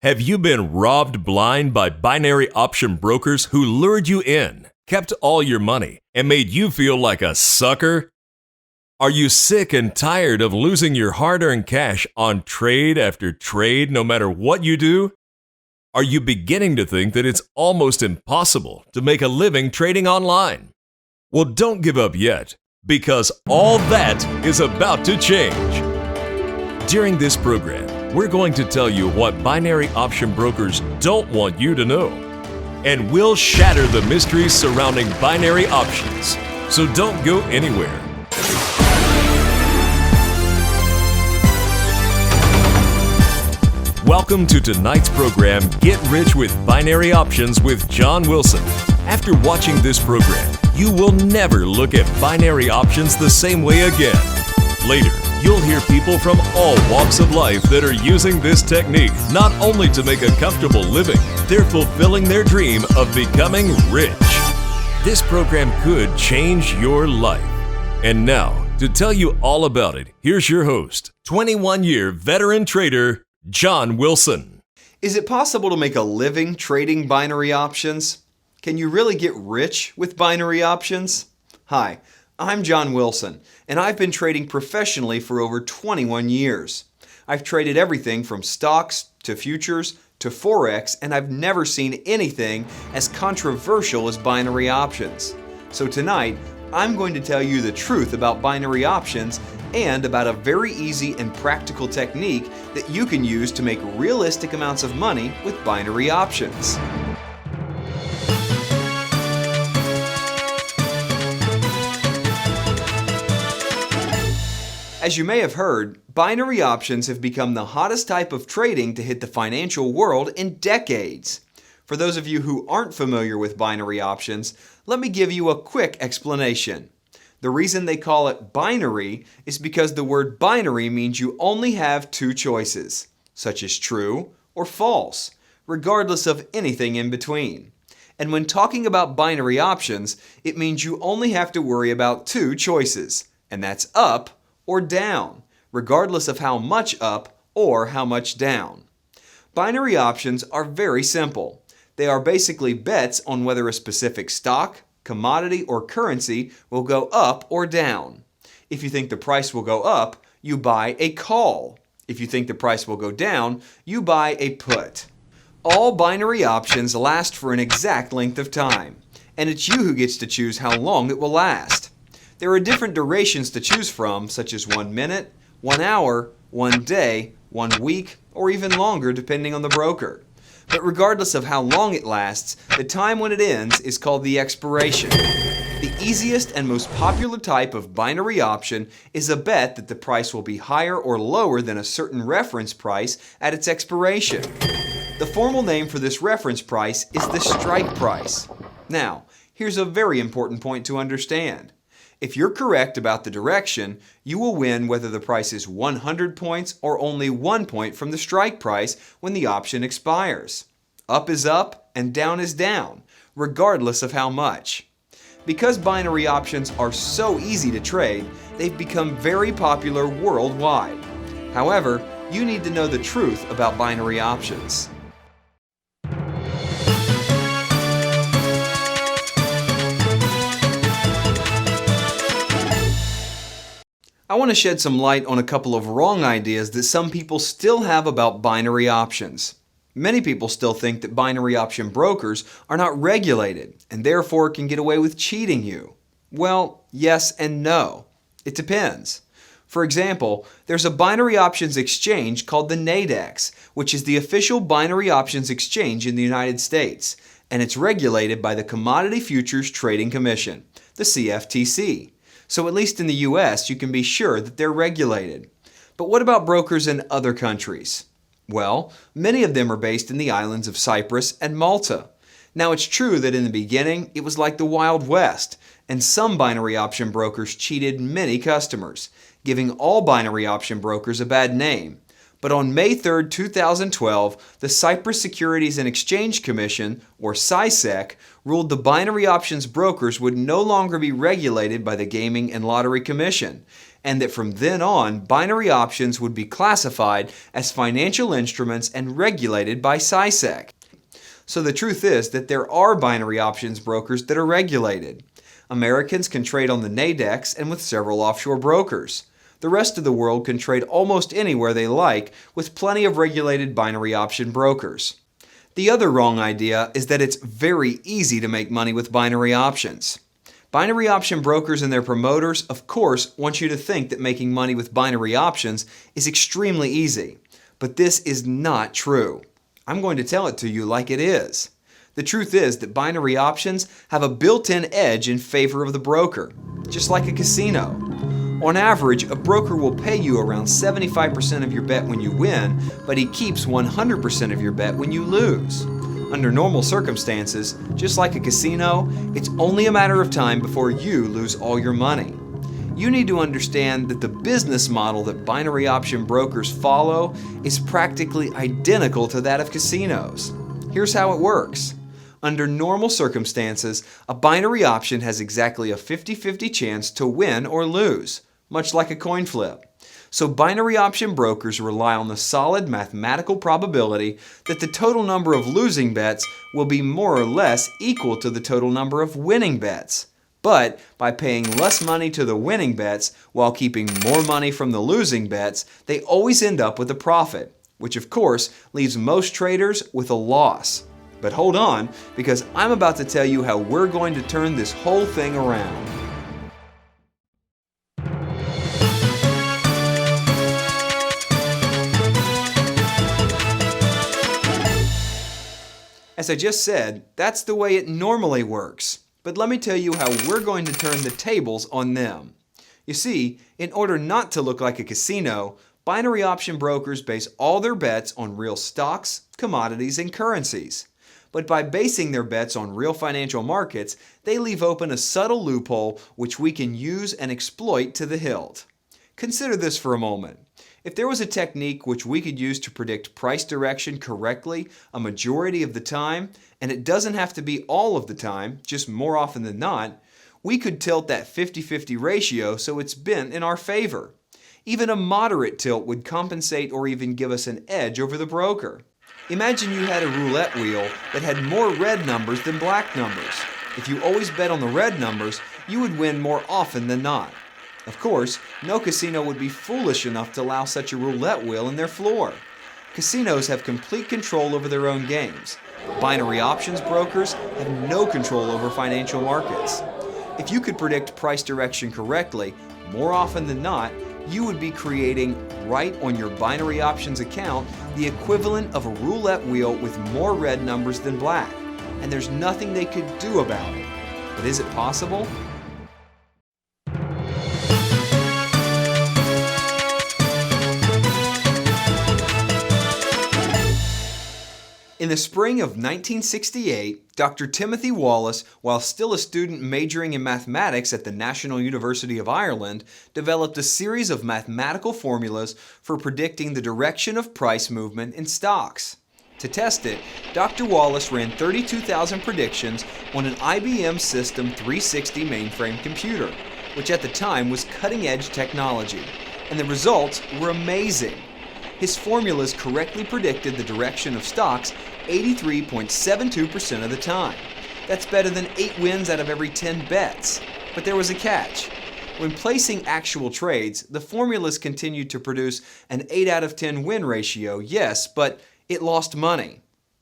Have you been robbed blind by binary option brokers who lured you in, kept all your money, and made you feel like a sucker? Are you sick and tired of losing your hard-earned cash on trade after trade no matter what you do? Are you beginning to think that it's almost impossible to make a living trading online? Well, don't give up yet, because all that is about to change. During this program, we're going to tell you what binary option brokers don't want you to know, and we'll shatter the mysteries surrounding binary options. So don't go anywhere. Welcome to tonight's program, Get Rich with Binary Options with John Wilson. After watching this program, you will never look at binary options the same way again. Later, you'll hear people from all walks of life that are using this technique not only to make a comfortable living, they're fulfilling their dream of becoming rich. This program could change your life. And now, to tell you all about it, here's your host, 21-year veteran trader, John Wilson. Is it possible to make a living trading binary options? Can you really get rich with binary options? Hi, I'm John Wilson, and I've been trading professionally for over 21 years. I've traded everything from stocks to futures to Forex, and I've never seen anything as controversial as binary options. So tonight, I'm going to tell you the truth about binary options and about a very easy and practical technique that you can use to make realistic amounts of money with binary options. As you may have heard, binary options have become the hottest type of trading to hit the financial world in decades. For those of you who aren't familiar with binary options, let me give you a quick explanation. The reason they call it binary is because the word binary means you only have two choices, such as true or false, regardless of anything in between. And when talking about binary options, it means you only have to worry about two choices, and that's up or down, regardless of how much up or how much down. Binary options are very simple. They are basically bets on whether a specific stock, commodity, or currency will go up or down. If you think the price will go up, you buy a call. If you think the price will go down, you buy a put. All binary options last for an exact length of time, and it's you who gets to choose how long it will last. There are different durations to choose from, such as 1 minute, 1 hour, 1 day, 1 week, or even longer depending on the broker. But regardless of how long it lasts, the time when it ends is called the expiration. The easiest and most popular type of binary option is a bet that the price will be higher or lower than a certain reference price at its expiration. The formal name for this reference price is the strike price. Now, here's a very important point to understand. If you're correct about the direction, you will win whether the price is 100 points or only 1 point from the strike price when the option expires. Up is up and down is down, regardless of how much. Because binary options are so easy to trade, they've become very popular worldwide. However, you need to know the truth about binary options. I want to shed some light on a couple of wrong ideas that some people still have about binary options. Many people still think that binary option brokers are not regulated and therefore can get away with cheating you. Well, yes and no. It depends. For example, there's a binary options exchange called the NADEX, which is the official binary options exchange in the United States, and it's regulated by the Commodity Futures Trading Commission, the CFTC. So at least in the US, you can be sure that they're regulated. But what about brokers in other countries? Well, many of them are based in the islands of Cyprus and Malta. Now it's true that in the beginning, it was like the Wild West, and some binary option brokers cheated many customers, giving all binary option brokers a bad name. But on May 3, 2012, the Cyprus Securities and Exchange Commission, or CySEC, ruled the binary options brokers would no longer be regulated by the Gaming and Lottery Commission, and that from then on, binary options would be classified as financial instruments and regulated by CySEC. So the truth is that there are binary options brokers that are regulated. Americans can trade on the Nadex and with several offshore brokers. The rest of the world can trade almost anywhere they like with plenty of regulated binary option brokers. The other wrong idea is that it's very easy to make money with binary options. Binary option brokers and their promoters, of course, want you to think that making money with binary options is extremely easy. But this is not true. I'm going to tell it to you like it is. The truth is that binary options have a built-in edge in favor of the broker, just like a casino. On average, a broker will pay you around 75% of your bet when you win, but he keeps 100% of your bet when you lose. Under normal circumstances, just like a casino, it's only a matter of time before you lose all your money. You need to understand that the business model that binary option brokers follow is practically identical to that of casinos. Here's how it works. Under normal circumstances, a binary option has exactly a 50-50 chance to win or lose, much like a coin flip. So binary option brokers rely on the solid mathematical probability that the total number of losing bets will be more or less equal to the total number of winning bets. But by paying less money to the winning bets while keeping more money from the losing bets, they always end up with a profit, which of course leaves most traders with a loss. But hold on, because I'm about to tell you how we're going to turn this whole thing around. As I just said, that's the way it normally works. But let me tell you how we're going to turn the tables on them. You see, in order not to look like a casino, binary option brokers base all their bets on real stocks, commodities, and currencies. But by basing their bets on real financial markets, they leave open a subtle loophole which we can use and exploit to the hilt. Consider this for a moment. If there was a technique which we could use to predict price direction correctly a majority of the time, and it doesn't have to be all of the time, just more often than not, we could tilt that 50-50 ratio so it's bent in our favor. Even a moderate tilt would compensate or even give us an edge over the broker. Imagine you had a roulette wheel that had more red numbers than black numbers. If you always bet on the red numbers, you would win more often than not. Of course, no casino would be foolish enough to allow such a roulette wheel in their floor. Casinos have complete control over their own games. Binary options brokers have no control over financial markets. If you could predict price direction correctly, more often than not, you would be creating, right on your binary options account, the equivalent of a roulette wheel with more red numbers than black. And there's nothing they could do about it. But is it possible? In the spring of 1968, Dr. Timothy Wallace, while still a student majoring in mathematics at the National University of Ireland, developed a series of mathematical formulas for predicting the direction of price movement in stocks. To test it, Dr. Wallace ran 32,000 predictions on an IBM System 360 mainframe computer, which at the time was cutting-edge technology, and the results were amazing. His formulas correctly predicted the direction of stocks 83.72% of the time. That's better than 8 wins out of every 10 bets. But there was a catch. When placing actual trades, the formulas continued to produce an 8 out of 10 win ratio, yes, but it lost money.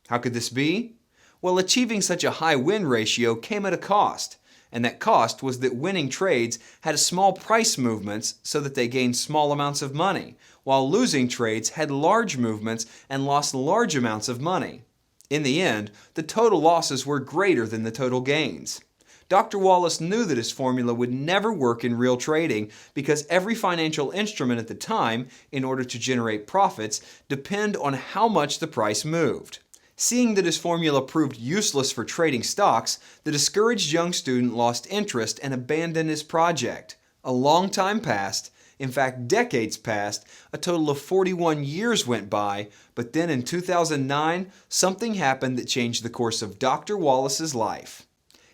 How could this be? Well, achieving such a high win ratio came at a cost. And that cost was that winning trades had small price movements so that they gained small amounts of money, while losing trades had large movements and lost large amounts of money. In the end, the total losses were greater than the total gains. Dr. Wallace knew that his formula would never work in real trading because every financial instrument at the time, in order to generate profits, depend on how much the price moved. Seeing that his formula proved useless for trading stocks, the discouraged young student lost interest and abandoned his project. A long time passed, In fact, decades passed, a total of 41 years went by, but then in 2009, something happened that changed the course of Dr. Wallace's life.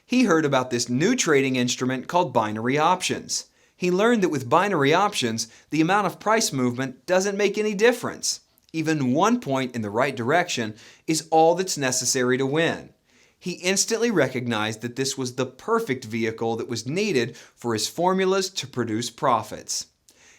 He heard about this new trading instrument called binary options. He learned that with binary options, the amount of price movement doesn't make any difference. Even 1 point in the right direction is all that's necessary to win. He instantly recognized that this was the perfect vehicle that was needed for his formulas to produce profits.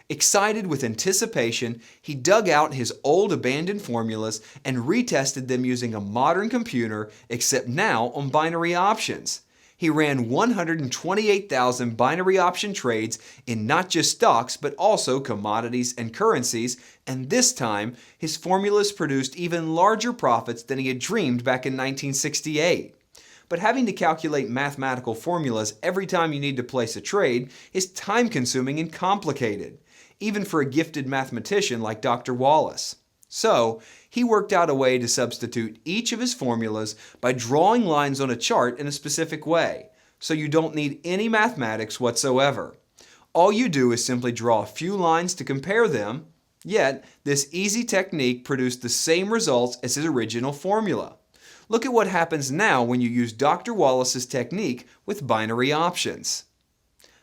Excited with anticipation, he dug out his old abandoned formulas and retested them using a modern computer, except now on binary options. He ran 128,000 binary option trades in not just stocks, but also commodities and currencies, and this time, his formulas produced even larger profits than he had dreamed back in 1968. But having to calculate mathematical formulas every time you need to place a trade is time-consuming and complicated, even for a gifted mathematician like Dr. Wallace. So, he worked out a way to substitute each of his formulas by drawing lines on a chart in a specific way, so you don't need any mathematics whatsoever. All you do is simply draw a few lines to compare them, yet this easy technique produced the same results as his original formula. Look at what happens now when you use Dr. Wallace's technique with binary options.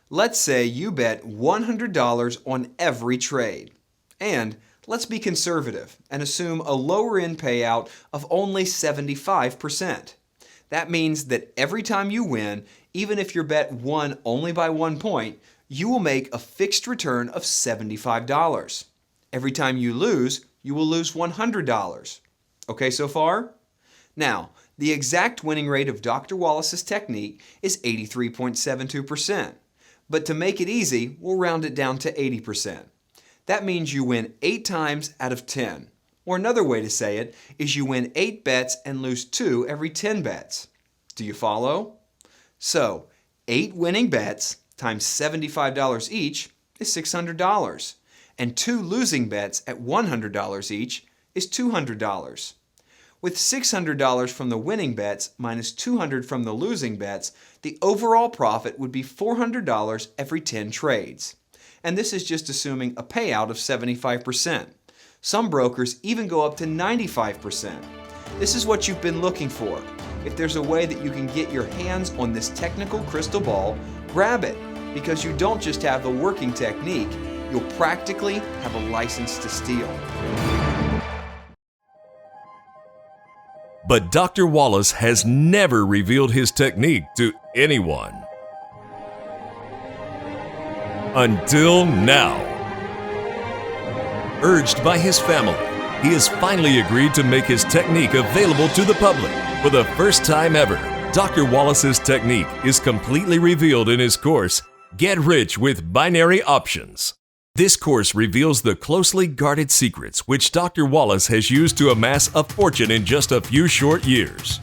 Let's say you bet $100 on every trade. And let's be conservative and assume a lower-end payout of only 75%. That means that every time you win, even if your bet won only by 1 point, you will make a fixed return of $75. Every time you lose, you will lose $100. Okay so far? Now, the exact winning rate of Dr. Wallace's technique is 83.72%. But to make it easy, we'll round it down to 80%. That means you win 8 times out of 10. Or another way to say it is you win 8 bets and lose 2 every 10 bets. Do you follow? So, 8 winning bets times $75 each is $600. And 2 losing bets at $100 each is $200. With $600 from the winning bets minus $200 from the losing bets, the overall profit would be $400 every 10 trades. And this is just assuming a payout of 75%. Some brokers even go up to 95%. This is what you've been looking for. If there's a way that you can get your hands on this technical crystal ball, grab it, because you don't just have the working technique, you'll practically have a license to steal. But Dr. Wallace has never revealed his technique to anyone. Until now. Urged by his family, he has finally agreed to make his technique available to the public. For the first time ever, Dr. Wallace's technique is completely revealed in his course, Get Rich with Binary Options. This course reveals the closely guarded secrets which Dr. Wallace has used to amass a fortune in just a few short years.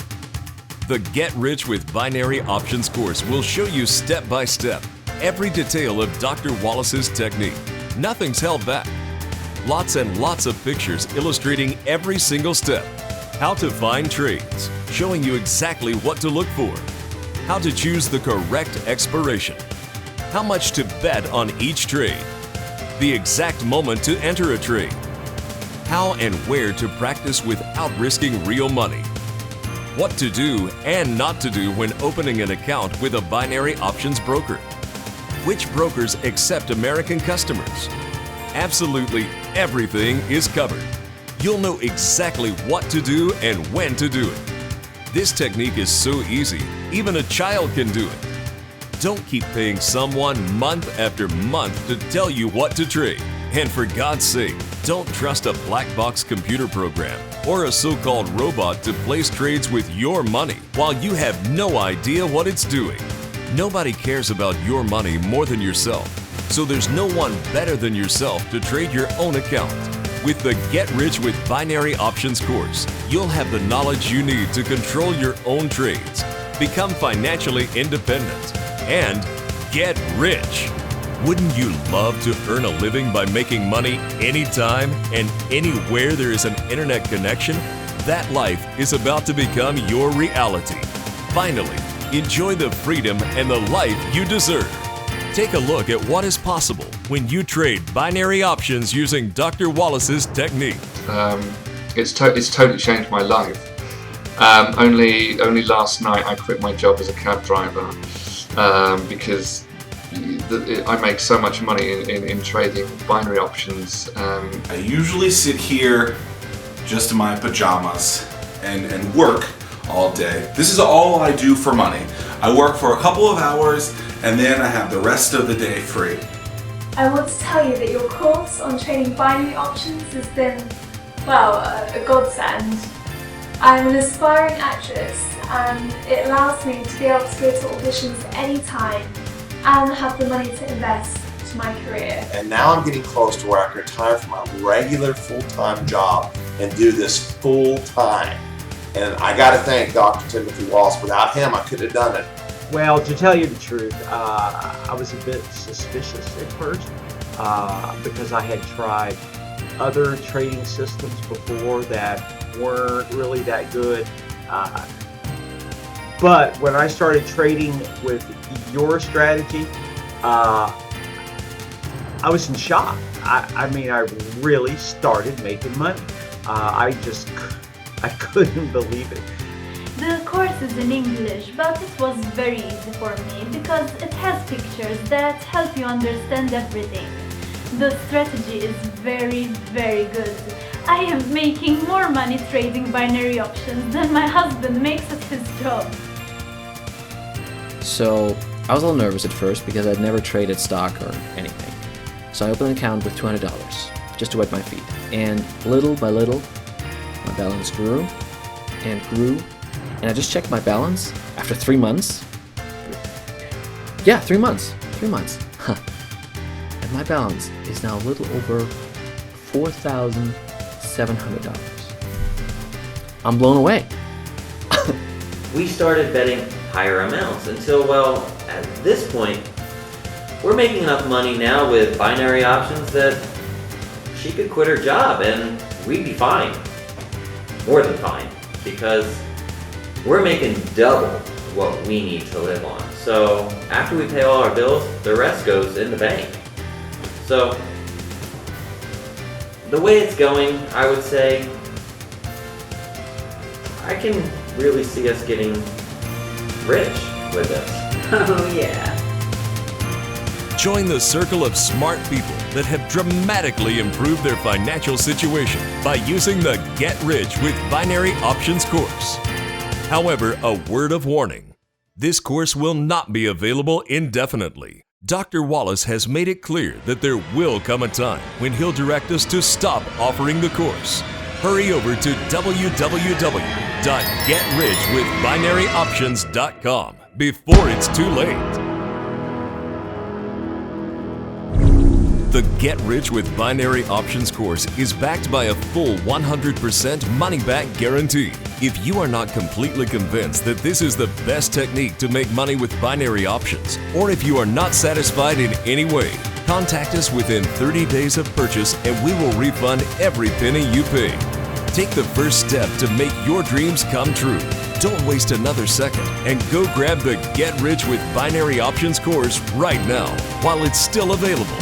The Get Rich with Binary Options course will show you step by step every detail of Dr. Wallace's technique. Nothing's held back. Lots and lots of pictures illustrating every single step. How to find trades, showing you exactly what to look for. How to choose the correct expiration. How much to bet on each trade. The exact moment to enter a trade. How and where to practice without risking real money. What to do and not to do when opening an account with a binary options broker. Which brokers accept American customers. Absolutely everything is covered. You'll know exactly what to do and when to do it. This technique is so easy, even a child can do it. Don't keep paying someone month after month to tell you what to trade. And for God's sake, don't trust a black box computer program or a so-called robot to place trades with your money while you have no idea what it's doing. Nobody cares about your money more than yourself, so there's no one better than yourself to trade your own account. With the Get Rich with Binary Options course, you'll have the knowledge you need to control your own trades, become financially independent, and get rich. Wouldn't you love to earn a living by making money anytime and anywhere there is an internet connection? That life is about to become your reality. Finally, enjoy the freedom and the life you deserve. Take a look at what is possible when you trade binary options using Dr. Wallace's technique. It's totally changed my life. Only last night I quit my job as a cab driver because I make so much money in trading binary options. I usually sit here just in my pajamas and work all day. This is all I do for money. I work for a couple of hours and then I have the rest of the day free. I want to tell you that your course on trading binary options has been, well, a godsend. I'm an aspiring actress and it allows me to be able to go to auditions anytime and have the money to invest to my career. And now I'm getting close to where I can retire from my regular full-time job and do this full-time. And I got to thank Dr. Timothy Wallace. Without him, I couldn't have done it. Well, to tell you the truth, I was a bit suspicious at first because I had tried other trading systems before that weren't really that good. But when I started trading with your strategy, I was in shock. I mean, I really started making money. I couldn't believe it. The course is in English, but it was very easy for me because it has pictures that help you understand everything. The strategy is very, very good. I am making more money trading binary options than my husband makes at his job. So I was a little nervous at first because I'd never traded stock or anything. So I opened an account with $200 just to wet my feet. And little by little, my balance grew and grew. And I just checked my balance after 3 months. Yeah, 3 months. 3 months. Huh. And my balance is now a little over $4,700. I'm blown away. We started betting higher amounts until, well, at this point, we're making enough money now with binary options that she could quit her job and we'd be fine. More than fine, because we're making double what we need to live on. So after we pay all our bills, the rest goes in the bank. So the way it's going, I would say, I can really see us getting rich with this. Oh yeah. Join the circle of smart people that have dramatically improved their financial situation by using the Get Rich with Binary Options course. However, a word of warning. This course will not be available indefinitely. Dr. Wallace has made it clear that there will come a time when he'll direct us to stop offering the course. Hurry over to www.getrichwithbinaryoptions.com before it's too late. The Get Rich with Binary Options course is backed by a full 100% money-back guarantee. If you are not completely convinced that this is the best technique to make money with binary options, or if you are not satisfied in any way, contact us within 30 days of purchase and we will refund every penny you pay. Take the first step to make your dreams come true. Don't waste another second and go grab the Get Rich with Binary Options course right now while it's still available.